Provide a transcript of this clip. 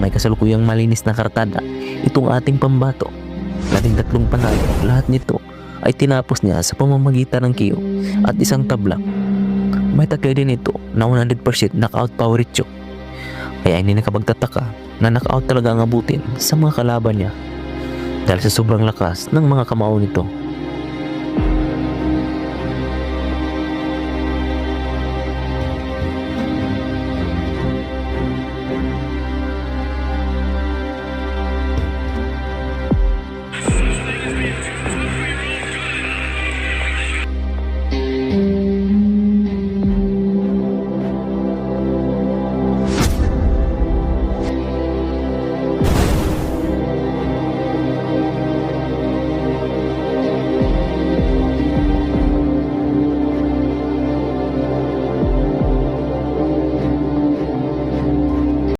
may kasalukuyang malinis na kartada itong ating pambato. Labing 3 panalo, lahat nito ay tinapos niya sa pamamagitan ng KO at isang tabla. May taglay din ito na 100% knockout power itsyo. Kaya hindi nakapagtataka na knockout talaga ang abutin sa mga kalaban niya dahil sa sobrang lakas ng mga kamao nito.